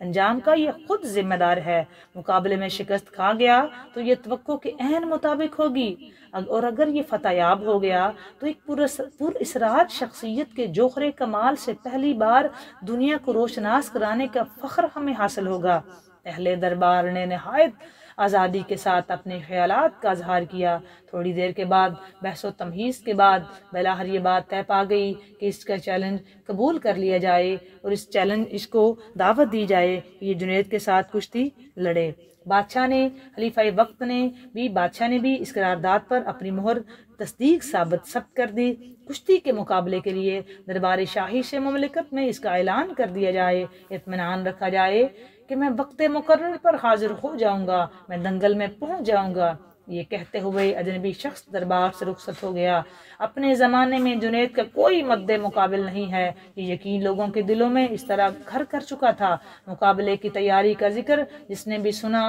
انجام کا یہ خود ذمہ دار ہے۔ مقابلے میں شکست کھا گیا تو یہ توقع کے عین مطابق ہوگی، اور اگر یہ فتح یاب ہو گیا تو ایک پر اسرار شخصیت کے جوہر کمال سے پہلی بار دنیا کو روشناس کرانے کا فخر ہمیں حاصل ہوگا۔ اہل دربار نے نہایت آزادی کے ساتھ اپنے خیالات کا اظہار کیا۔ تھوڑی دیر کے بعد بحث و تمہیز کے بعد بلاخر یہ بات طے پا گئی کہ اس کا چیلنج قبول کر لیا جائے اور اس کو دعوت دی جائے کہ یہ جنید کے ساتھ کشتی لڑے۔ بادشاہ نے خلیفہ وقت نے بھی اس قرارداد پر اپنی مہر تصدیق ثابت کر دی۔ کشتی کے مقابلے کے لیے دربار شاہی سے مملکت میں اس کا اعلان کر دیا جائے، اطمینان رکھا جائے کہ میں وقت مقرر پر حاضر ہو جاؤں گا، میں دنگل میں پہنچ جاؤں گا۔ یہ کہتے ہوئے اجنبی شخص دربار سے رخصت ہو گیا۔ اپنے زمانے میں جنید کا کوئی مد مقابل نہیں ہے، یہ یقین لوگوں کے دلوں میں اس طرح گھر کر چکا تھا۔ مقابلے کی تیاری کا ذکر جس نے بھی سنا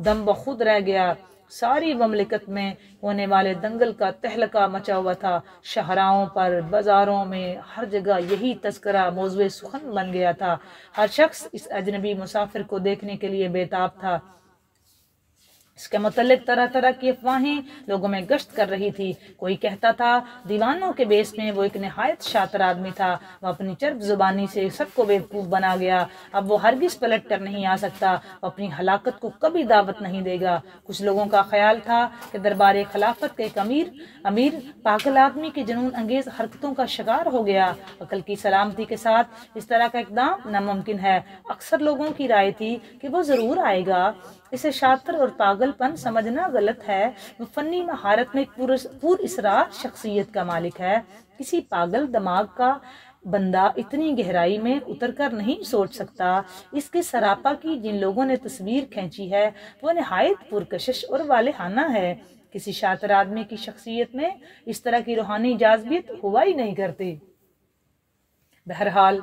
دم بخود رہ گیا۔ ساری مملکت میں ہونے والے دنگل کا تہلکہ مچا ہوا تھا، شاہراہوں پر، بازاروں میں، ہر جگہ یہی تذکرہ موضوع سخن بن گیا تھا۔ ہر شخص اس اجنبی مسافر کو دیکھنے کے لیے بے تاب تھا۔ اس کے متعلق طرح طرح کی افواہیں لوگوں میں گشت کر رہی تھی۔ کوئی کہتا تھا دیوانوں کے بیس میں وہ ایک نہایت شاطر آدمی تھا، وہ اپنی چرب زبانی سے سب کو بیوقوف بنا گیا، اب وہ ہرگز پلٹ کر نہیں آ سکتا، وہ اپنی ہلاکت کو کبھی دعوت نہیں دے گا۔ کچھ لوگوں کا خیال تھا کہ دربار خلافت کے ایک امیر پاگل آدمی کے جنون انگیز حرکتوں کا شکار ہو گیا۔ عقل کی سلامتی کے ساتھ اس طرح کا اقدام ناممکن ہے۔ اکثر لوگوں کی رائے تھی کہ وہ ضرور آئے گا۔ اسے شاطر اور پاگل پن سمجھنا غلط ہے۔ وہ فنی مہارت میں پر اسرار شخصیت کا مالک ہے۔ کسی پاگل دماغ کا بندہ اتنی گہرائی میں اتر کر نہیں سوچ سکتا۔ اس کے سراپا کی جن لوگوں نے تصویر کھینچی ہے وہ نہایت پرکشش اور والہانہ ہے۔ کسی شاطر آدمی کی شخصیت میں اس طرح کی روحانی جاذبیت ہوا ہی نہیں کرتی۔ بہرحال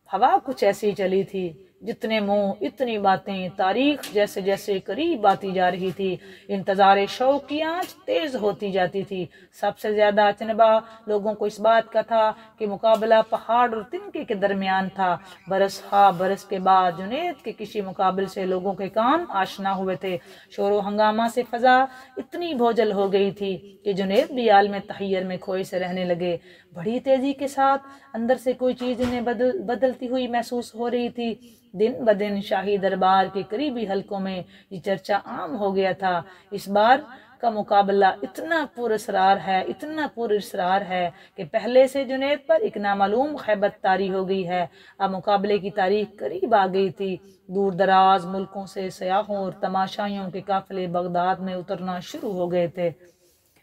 ہوا کچھ ایسی چلی تھی، جتنے منہ اتنی باتیں، تاریخ جیسے جیسے قریب آتی جا رہی تھی، انتظار شوق کی آنچ تیز ہوتی جاتی تھی۔ سب سے زیادہ اچنبا لوگوں کو اس بات کا تھا کہ مقابلہ پہاڑ اور تنکے کے درمیان تھا۔ برس ہا برس کے بعد جنید کے کسی مقابل سے لوگوں کے کان آشنا ہوئے تھے۔ شور و ہنگامہ سے فضا اتنی بھوجل ہو گئی تھی کہ جنید بھی عالم تحیر میں کھوئے سے رہنے لگے۔ بڑی تیزی کے ساتھ اندر سے کوئی چیز انہیں بدلتی ہوئی محسوس ہو رہی تھی۔ دن بدن شاہی دربار کے قریبی حلقوں میں یہ چرچا عام ہو گیا تھا، اس بار کا مقابلہ اتنا پر اسرار ہے کہ پہلے سے جنید پر ایک نامعلوم خیبت طاری ہو گئی ہے۔ اب مقابلے کی تاریخ قریب آ گئی تھی۔ دور دراز ملکوں سے سیاحوں اور تماشائیوں کے قافلے بغداد میں اترنا شروع ہو گئے تھے۔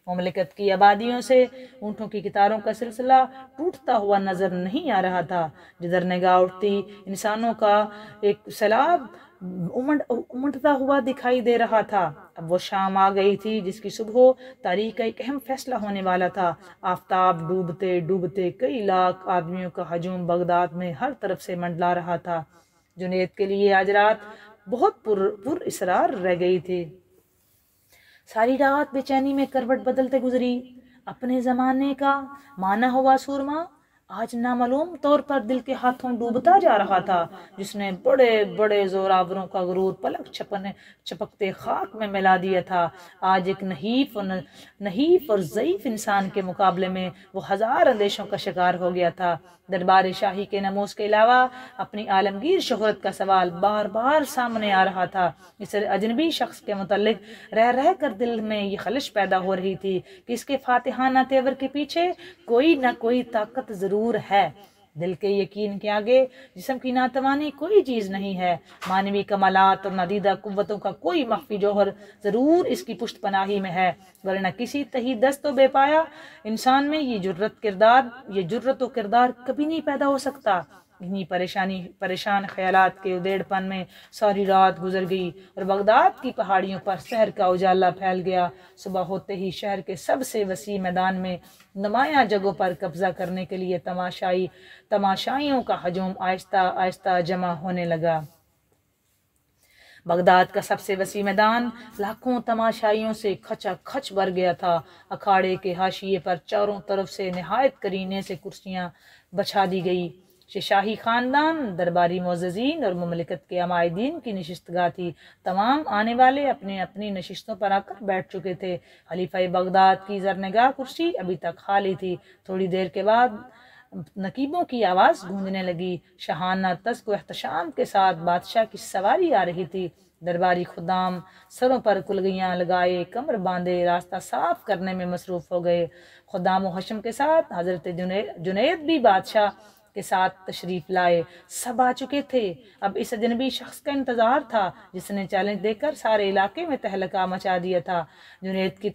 مملکت کی آبادیوں سے اونٹوں کی قطاروں کا سلسلہ ٹوٹتا ہوا نظر نہیں آ رہا تھا۔ جدھر نگاہ اٹھتی انسانوں کا ایک سیلاب امٹتا ہوا دکھائی دے رہا تھا۔ اب وہ شام آ گئی تھی جس کی صبح تاریخ کا ایک اہم فیصلہ ہونے والا تھا۔ آفتاب ڈوبتے ڈوبتے کئی لاکھ آدمیوں کا ہجوم بغداد میں ہر طرف سے منڈلا رہا تھا۔ جنید کے لیے آج رات بہت پر اسرار رہ گئی تھی۔ ساری رات بے چینی میں کروٹ بدلتے گزری۔ اپنے زمانے کا مانا ہوا سورما آج نامعلوم طور پر دل کے ہاتھوں ڈوبتا جا رہا تھا، جس نے بڑے بڑے زوراوروں کا غرور پلک چپکتے خاک میں ملا دیا تھا۔ آج ایک نحیف اور ضعیف انسان کے مقابلے میں وہ ہزار اندیشوں کا شکار ہو گیا تھا۔ دربار شاہی کے ناموس کے علاوہ اپنی عالمگیر شہرت کا سوال بار بار سامنے آ رہا تھا۔ اس اجنبی شخص کے متعلق رہ کر دل میں یہ خلش پیدا ہو رہی تھی کہ اس کے فاتحانہ تیور کے پیچھے کوئی نہ کوئی طاقت ضرور ہے۔ دل کے یقین کے آگے جسم کی ناتوانی کوئی چیز نہیں ہے۔ مانوی کمالات اور نادیدہ قوتوں کا کوئی مخفی جوہر ضرور اس کی پشت پناہی میں ہے، ورنہ کسی تہی دست و بے پایا انسان میں یہ جرت و کردار کبھی نہیں پیدا ہو سکتا۔ انہی پریشان خیالات کے ادیڑ پن میں ساری رات گزر گئی اور بغداد کی پہاڑیوں پر سحر کا اجالا پھیل گیا۔ صبح ہوتے ہی شہر کے سب سے وسیع میدان میں نمایاں جگہوں پر قبضہ کرنے کے لیے تماشائیوں کا ہجوم آہستہ آہستہ جمع ہونے لگا۔ بغداد کا سب سے وسیع میدان لاکھوں تماشائیوں سے کھچا کھچ بھر گیا تھا۔ اکھاڑے کے حاشیے پر چاروں طرف سے نہایت کرینے سے کرسیاں بچھا دی گئی شاہی خاندان، درباری معززین اور مملکت کے عمائدین کی نشستگاہ تھی۔ تمام آنے والے اپنے اپنی نشستوں پر آ کر بیٹھ چکے تھے۔ خلیفہ بغداد کی زرنگاہ کرسی ابھی تک خالی تھی۔ تھوڑی دیر کے بعد نقیبوں کی آواز گونجنے لگی۔ شاہانہ طس و احتشام کے ساتھ بادشاہ کی سواری آ رہی تھی۔ درباری خدام سروں پر کلگیاں لگائے، کمر باندھے، راستہ صاف کرنے میں مصروف ہو گئے۔ خدام و حشم کے ساتھ حضرت جنید بھی بادشاہ کے ساتھ تشریف لائے۔ سب آ چکے تھے۔ اب اس اجنبی شخص کا انتظار تھا جس نے چیلنج دے کر سارے علاقے میں تہلکہ مچا دیا تھا۔ جنید کی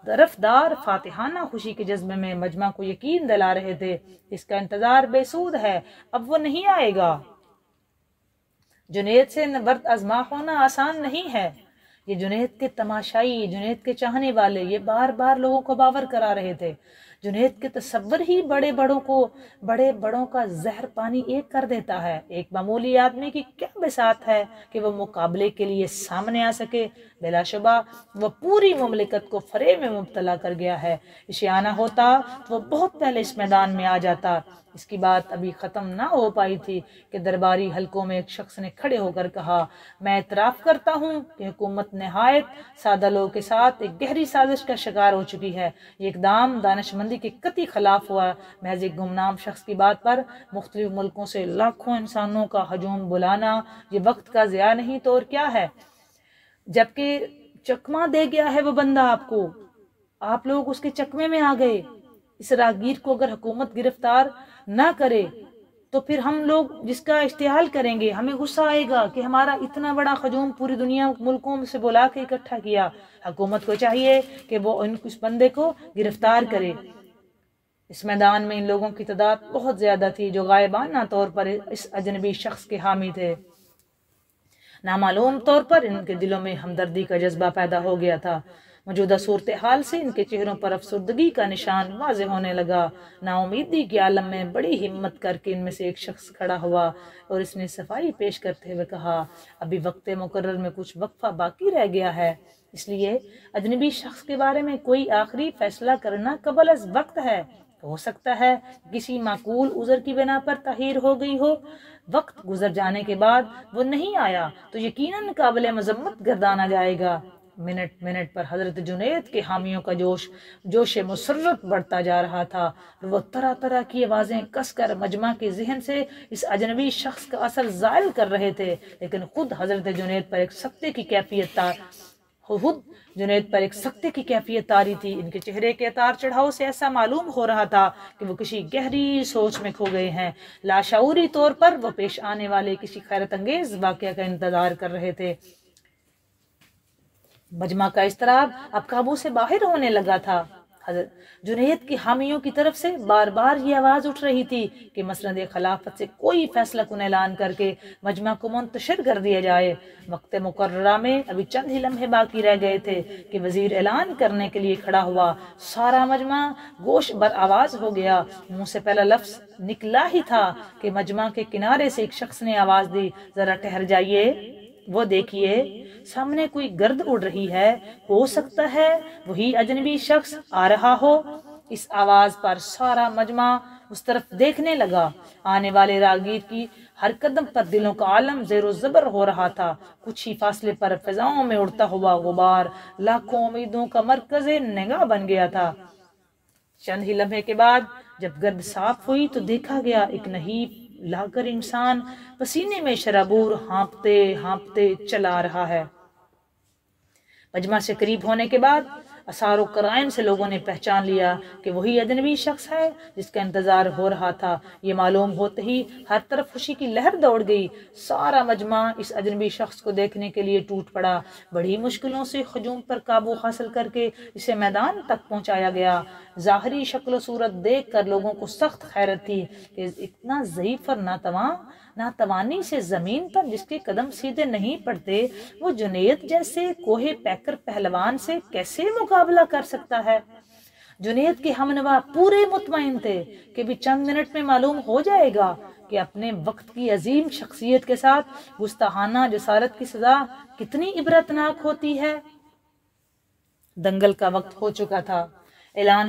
طرفدار فاتحانہ خوشی کے جذبے میں مجمع کو یقین دلا رہے تھے، اس کا انتظار بے سود ہے، اب وہ نہیں آئے گا۔ جنید سے نبرد آزما ہونا آسان نہیں ہے۔ یہ جنید کے تماشائی، جنید کے چاہنے والے یہ بار بار لوگوں کو باور کرا رہے تھے۔ جنید کے تصور ہی بڑے بڑوں کا زہر پانی ایک کر دیتا ہے۔ ایک معمولی آدمی کی کیا بساط ہے کہ وہ مقابلے کے لیے سامنے آ سکے؟ بلا شبہ وہ پوری مملکت کو فریب میں مبتلا کر گیا ہے۔ اسے آنا ہوتا تو وہ بہت پہلے اس میدان میں آ جاتا۔ اس کی بات ابھی ختم نہ ہو پائی تھی کہ درباری حلقوں میں ایک شخص نے کھڑے ہو کر کہا، میں اعتراف کرتا ہوں کہ حکومت نہایت سادہ لوگوں کے ساتھ ایک گہری سازش کا شکار ہو چکی ہے۔ یہ اقدام دانش مندی کے قطعی خلاف ہوا۔ محض ایک گمنام شخص کی بات پر مختلف ملکوں سے لاکھوں انسانوں کا ہجوم بلانا یہ وقت کا ضیاع نہیں تو اور کیا ہے؟ جبکہ چکمہ دے گیا ہے وہ بندہ آپ کو، آپ لوگ اس کے چکمے میں آ گئے۔ اس راگیر کو اگر حکومت گرفتار نہ کرے تو پھر ہم لوگ جس کا اشتعال کریں گے، ہمیں غصہ آئے گا کہ ہمارا اتنا بڑا ہجوم پوری دنیا ملکوں سے بلا کے اکٹھا کیا۔ حکومت کو چاہیے کہ وہ اس بندے کو گرفتار کرے۔ اس میدان میں ان لوگوں کی تعداد بہت زیادہ تھی جو غائبانہ طور پر اس اجنبی شخص کے حامی تھے۔ نامعلوم طور پر ان کے دلوں میں ہمدردی کا جذبہ پیدا ہو گیا تھا۔ موجودہ صورتحال سے ان کے چہروں پر افسردگی کا نشان واضح ہونے لگا۔ نا امیدی کے عالم میں بڑی ہمت کر کے ان میں سے ایک شخص کھڑا ہوا اور اس نے صفائی پیش کرتے ہوئے کہا، ابھی وقت مقرر میں کچھ وقفہ باقی رہ گیا ہے، اس لیے اجنبی شخص کے بارے میں کوئی آخری فیصلہ کرنا قبل از وقت ہے۔ ہو سکتا ہے کسی معقول عذر کی بنا پر تاخیر ہو گئی ہو۔ وقت گزر جانے کے بعد وہ نہیں آیا تو یقیناً قابل مذمت گردانا جائے گا۔ منٹ پر حضرت جنید کے حامیوں کا جوش مسرت بڑھتا جا رہا تھا۔ وہ طرح طرح کی آوازیں کس کر مجمع کے ذہن سے اس اجنبی شخص کا اثر زائل کر رہے تھے، لیکن خود حضرت جنید پر ایک سکتے کی کیفیت طاری تھی۔ ان کے چہرے کے اتار چڑھاؤ سے ایسا معلوم ہو رہا تھا کہ وہ کسی گہری سوچ میں کھو گئے ہیں۔ لاشعوری طور پر وہ پیش آنے والے کسی خیرت انگیز واقعہ کا انتظار کر رہے تھے۔ مجمع کا اضطراب اب قابو سے باہر ہونے لگا تھا۔ حضرت جنید کی حامیوں کی طرف سے بار بار یہ آواز اٹھ رہی تھی کہ مسند خلافت سے کوئی فیصلہ کن اعلان کر کے مجمع کو منتشر کر دیا جائے۔ وقت مقررہ میں ابھی چند ہی لمحے باقی رہ گئے تھے کہ وزیر اعلان کرنے کے لیے کھڑا ہوا۔ سارا مجمع گوش بر آواز ہو گیا۔ منہ سے پہلا لفظ نکلا ہی تھا کہ مجمع کے کنارے سے ایک شخص نے آواز دی، ذرا ٹھہر جائیے، وہ دیکھیے سامنے کوئی گرد اڑ رہی ہے، ہو سکتا ہے وہی اجنبی شخص آ رہا ہو۔ اس آواز پر سارا مجمع اس طرف دیکھنے لگا۔ آنے والے راگیر کی ہر قدم پر دلوں کا عالم زیر و زبر ہو رہا تھا۔ کچھ ہی فاصلے پر فضاؤں میں اڑتا ہوا غبار لاکھوں امیدوں کا مرکز نگاہ بن گیا تھا۔ چند ہی لمحے کے بعد جب گرد صاف ہوئی تو دیکھا گیا ایک نحیف لاغر انسان پسینے میں شرابور ہانپتے ہانپتے چلا آ رہا ہے۔ مجمع سے قریب ہونے کے بعد آثار و قرائن سے لوگوں نے پہچان لیا کہ وہی اجنبی شخص ہے جس کا انتظار ہو رہا تھا۔ یہ معلوم ہوتے ہی ہر طرف خوشی کی لہر دوڑ گئی۔ سارا مجمع اس اجنبی شخص کو دیکھنے کے لیے ٹوٹ پڑا۔ بڑی مشکلوں سے ہجوم پر قابو حاصل کر کے اسے میدان تک پہنچایا گیا۔ ظاہری شکل و صورت دیکھ کر لوگوں کو سخت حیرت تھی کہ اتنا ضعیف اور ناتوانی سے زمین پر جس کے قدم سیدھے نہیں پڑتے وہ جنید جیسے کوہ پیکر پہلوان سے کیسے مقابلہ کر سکتا ہے۔ جنید کے ہمنوا پورے مطمئن تھے کہ بھی چند منٹ میں معلوم ہو جائے گا کہ اپنے وقت کی عظیم شخصیت کے ساتھ گستاخانہ جسارت کی سزا کتنی عبرتناک ہوتی ہے۔ دنگل کا وقت ہو چکا تھا۔ اعلان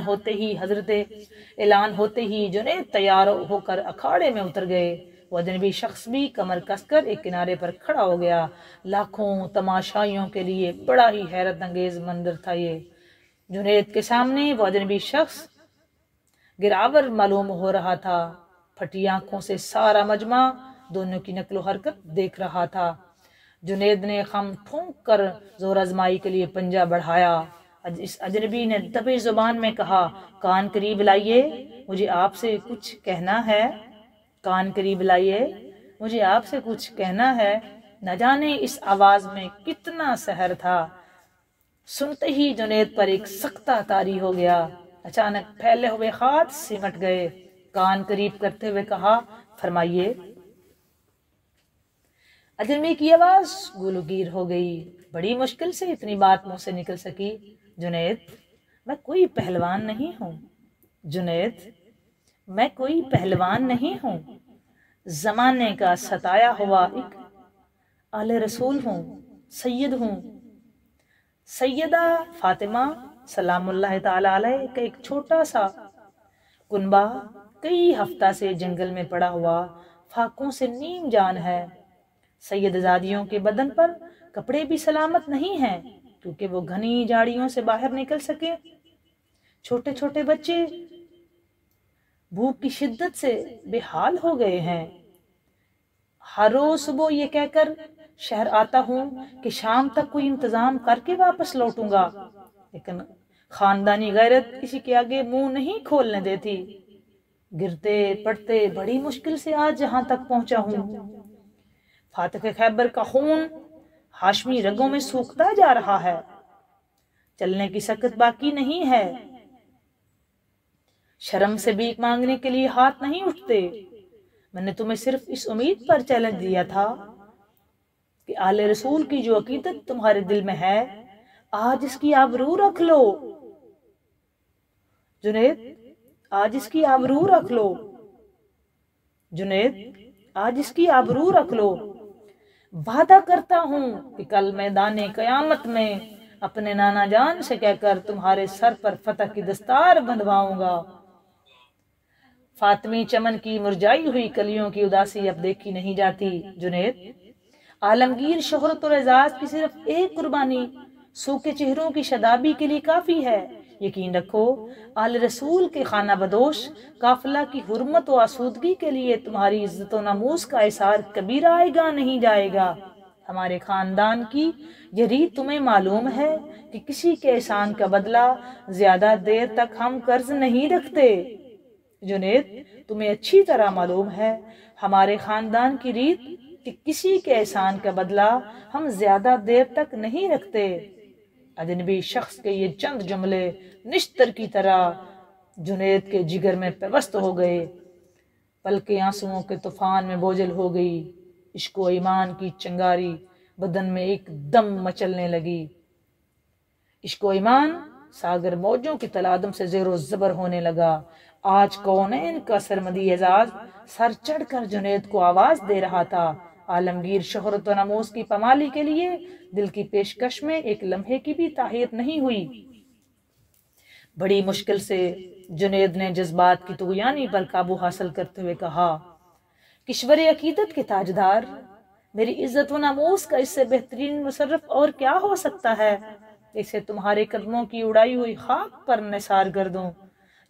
ہوتے ہی جنید تیار ہو کر اکھاڑے میں اتر گئے۔ وہ اجنبی شخص بھی کمر کس کر ایک کنارے پر کھڑا ہو گیا۔ لاکھوں تماشائیوں کے لیے بڑا ہی حیرت انگیز منظر تھا یہ۔ جنید کے سامنے وہ اجنبی شخص گراور معلوم ہو رہا تھا۔ پھٹی آنکھوں سے سارا مجمع دونوں کی نقل و حرکت دیکھ رہا تھا۔ جنید نے خم ٹھونک کر زور آزمائی کے لیے پنجہ بڑھایا۔ اس اجنبی نے دبی زبان میں کہا، کان قریب لائیے، مجھے آپ سے کچھ کہنا ہے۔ کان قریب لائیے، مجھے آپ سے کچھ کہنا ہے۔ نہ جانے اس آواز میں کتنا سحر تھا۔ سنتے ہی جنید پر ایک سختہ طاری ہو گیا۔ اچانک پھیلے ہوئے ہاتھ سمٹ گئے۔ کان قریب کرتے ہوئے کہا، فرمائیے۔ اجنبی کی آواز گولگیر ہو گئی۔ بڑی مشکل سے اتنی بات منہ سے نکل سکی۔ جنید، میں کوئی پہلوان نہیں ہوں۔ جنید، میں کوئی پہلوان نہیں ہوں۔ زمانے کا ستایا ہوا ایک آل رسول ہوں، سید ہوں۔ سیدہ فاطمہ سلام اللہ تعالی علیہ کا ایک چھوٹا سا کنبہ کئی ہفتہ سے جنگل میں پڑا ہوا فاقوں سے نیم جان ہے۔ سید زادیوں کے بدن پر کپڑے بھی سلامت نہیں ہیں کیونکہ وہ گھنی جھاڑیوں سے باہر نکل سکے۔ چھوٹے چھوٹے بچے بھوک کی شدت سے بے حال ہو گئے ہیں۔ ہر روز صبح یہ کہہ کر شہر آتا ہوں کہ شام تک کوئی انتظام کر کے واپس لوٹوں گا، لیکن خاندانی غیرت کسی کے آگے منہ نہیں کھولنے دیتی۔ گرتے پڑتے بڑی مشکل سے آج جہاں تک پہنچا ہوں۔ فاتح خیبر کا خون ہاشمی رگوں میں سوکھتا جا رہا ہے۔ چلنے کی سکت باقی نہیں ہے۔ شرم سے بھیک مانگنے کے لیے ہاتھ نہیں اٹھتے۔ میں نے تمہیں صرف اس امید پر چیلنج دیا تھا کہ آل رسول کی جو عقیدت تمہارے دل میں ہے، آج اس کی آبرو رکھ لو۔ جنید، آج اس کی آبرو رکھ لو۔ جنید، آج اس کی آبرو رکھ لو۔ وعدہ کرتا ہوں کہ کل میدان قیامت میں اپنے نانا جان سے کہہ کر تمہارے سر پر فتح کی دستار بندھواؤں گا۔ فاطمی چمن کی مرجائی ہوئی کلیوں کی اداسی اب دیکھی نہیں جاتی۔ جنید، عالمگیر شہرت اور اعزاز کی صرف ایک قربانی سوکھے چہروں کی شادابی کے لیے کافی ہے۔ یقین رکھو، آل رسول کے خانہ بدوش قافلہ کی حرمت و آسودگی کے لیے تمہاری عزت و ناموس کا احسار کبھی رائے گا نہیں جائے گا۔ ہمارے خاندان کی یہ ریت تمہیں معلوم ہے کہ کسی کے احسان کا بدلہ زیادہ دیر تک ہم قرض نہیں رکھتے۔ جنید، تمہیں اچھی طرح معلوم ہے ہمارے خاندان کی ریت کہ کسی کے احسان کا بدلہ ہم زیادہ دیر تک نہیں رکھتے۔ اجنبی شخص کے یہ چند جملے نشتر کی طرح جنید کے جگر میں پیوست ہو گئے۔ پلکیں آنسوؤں کے طوفان میں بوجھل ہو گئی۔ عشق و ایمان کی چنگاری بدن میں ایک دم مچلنے لگی۔ عشق و ایمان ساگر موجوں کی تلادم سے زیر و زبر ہونے لگا۔ آج کونین کا سرمدی اعزاز سر چڑھ کر جنید کو آواز دے رہا تھا۔ عالمگیر شہرت و ناموس کی پامالی کے لیے دل کی پیشکش میں ایک لمحے کی بھی تاخیر نہیں ہوئی۔ بڑی مشکل سے جنید نے جذبات کی طغیانی پر قابو حاصل کرتے ہوئے کہا، کشور عقیدت کے تاجدار، میری عزت و ناموس کا اس سے بہترین مصرف اور کیا ہو سکتا ہے؟ اسے تمہارے قدموں کی اڑائی ہوئی خاک پر نثار کر دوں۔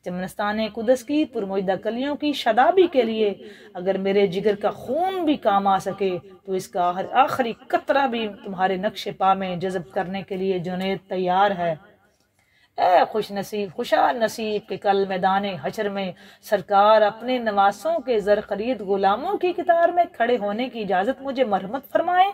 چمنستان قدس کی پرمویدہ کلیوں کی شادابی کے لیے اگر میرے جگر کا خون بھی کام آ سکے تو اس کا ہر آخری قطرہ بھی تمہارے نقش پا میں جذب کرنے کے لیے جنید تیار ہے۔ اے خوش نصیب، خوشحال نصیب کہ کل میدان حشر میں سرکار اپنے نواسوں کے زر خرید غلاموں کی قطار میں کھڑے ہونے کی اجازت مجھے مرحمت فرمائے۔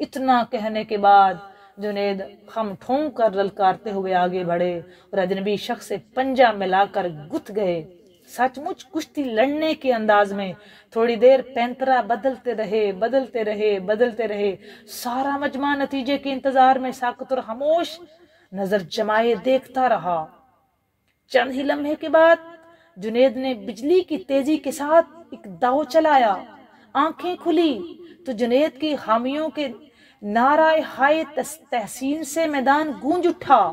اتنا کہنے کے بعد جنید خم ٹھونک کر للکارتے ہوئے آگے بڑھے اور اجنبی شخص سے پنجہ ملا کر گتھ گئے۔ سچ مچ کشتی لڑنے کے انداز میں تھوڑی دیر پینترا بدلتے رہے۔ سارا مجمع نتیجے کے انتظار میں ساکت اور خاموش نظر جمائے دیکھتا رہا۔ چند ہی لمحے کے بعد جنید نے بجلی کی تیزی کے ساتھ ایک داؤ چلایا۔ آنکھیں کھلی تو جنید کی حامیوں کے نعرہ ہائے تحسین سے میدان گونج اٹھا۔